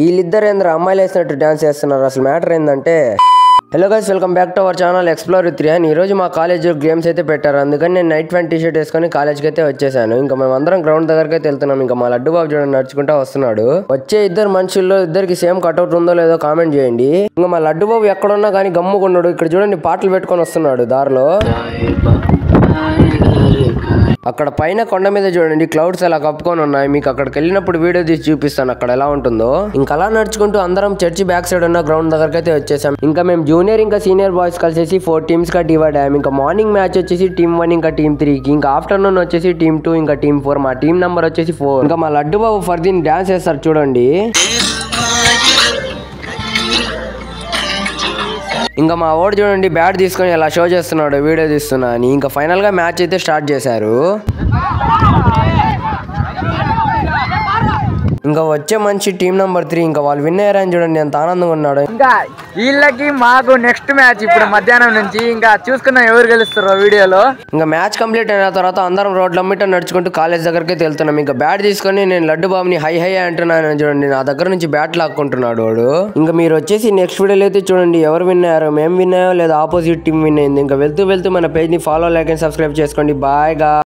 వీళ్ళిద్దరు ఏంద్ర అమ్మాయిలు వేసినట్టు డాన్స్ చేస్తున్నారు. అసలు మ్యాటర్ ఏంటంటే, hello guys, welcome back to our channel explore with Riyan. ఈ రోజు మా కాలేజ్ గేమ్స్ అయితే పెట్టారు. అందుకని నేను నైట్ ప్యాంట్ టీ-షర్ట్ వేసుకొని కాలేజ్కి అయితే వచ్చేసాను. ఇంకా మేము అందరం గ్రౌండ్ దగ్గరికి అయితే వెళ్తున్నాం. ఇంకా మా లడ్డు బాబు చూడండి నడుచుకుంటా వస్తున్నాడు. వచ్చే ఇద్దరు మనుషుల్లో ఇద్దరికి సేమ్ కట్అవుట్ ఉందో లేదో కామెంట్ చేయండి. ఇంకా మా లడ్డు బాబు ఎక్కడున్నా కానీ గమ్ముకున్నాడు. ఇక్కడ చూడండి పాటలు పెట్టుకొని వస్తున్నాడు దారిలో. అక్కడ పైన కొండ మీద చూడండి క్లౌడ్స్ అలా కప్పుకొని ఉన్నాయి. మీకు అక్కడికి వెళ్ళినప్పుడు వీడియో తీసి చూపిస్తాను అక్కడ ఎలా ఉంటుందో. ఇంకా అలా నడుచుకుంటూ అందరం చర్చి బ్యాక్ సైడ్ ఉన్న గ్రౌండ్ దగ్గరికి అయితే వచ్చేసాం. ఇంకా మేము జూనియర్ ఇంకా సీనియర్ బాయ్స్ కలిసేసి 4 టీమ్స్ గా డివైడ్ అయ్యాం. ఇంకా మార్నింగ్ మ్యాచ్ వచ్చేసి టీమ్ 1 ఇంకా టీమ్ 3 కి, ఇంకా ఆఫ్టర్నూన్ వచ్చేసి టీమ్ 2 ఇంకా టీమ్ 4. మా టీమ్ నెంబర్ వచ్చేసి 4. ఇంకా మా లడ్డు బాబు ఫర్దీన్ డాన్స్ చేస్తారు చూడండి. ఇంకా మా ఓడి చూడండి బ్యాట్ తీసుకొని ఇలా షో చేస్తున్నాడు వీడియో తీస్తున్నా అని. ఇంకా ఫైనల్ గా మ్యాచ్ అయితే స్టార్ట్ చేశారు. ఇంకా వచ్చే మంచి టీం నెంబర్ 3 ఇంకా వాళ్ళు విన్ అయ్యారని చూడండి ఎంత ఆనందంగా ఉన్నాడు. ఇంకా వీళ్ళకి మాకు నెక్స్ట్ మ్యాచ్ ఇప్పుడు మధ్యాహ్నం నుంచి ఇంకా చూసుకున్నాం ఎవరు గెలుస్తారో వీడియోలో. ఇంకా మ్యాచ్ కంప్లీట్ అయిన తర్వాత అందరం రోడ్ల మీట నడుచుకుంటూ కాలేజ్ దగ్గరికి వెళ్తున్నాం. ఇంకా బ్యాట్ తీసుకొని నేను లడ్డు బాబుని హై హై అంటున్నాను చూడండి. నా దగ్గర నుంచి బ్యాట్ లాక్కుంటున్నాడు వాడు. ఇంకా మీరు వచ్చేసి నెక్స్ట్ వీడియోలో అయితే చూడండి ఎవరు విన్ అయ్యారో, మేము విన్ అయ్యో లేదా ఆపోజిట్ టీం విన్ అయింది. ఇంకా వెళ్తూ మన పేజ్ ని ఫాలో, లైక్ అండ్ సబ్స్క్రైబ్ చేసుకోండి. బాయ్ గా.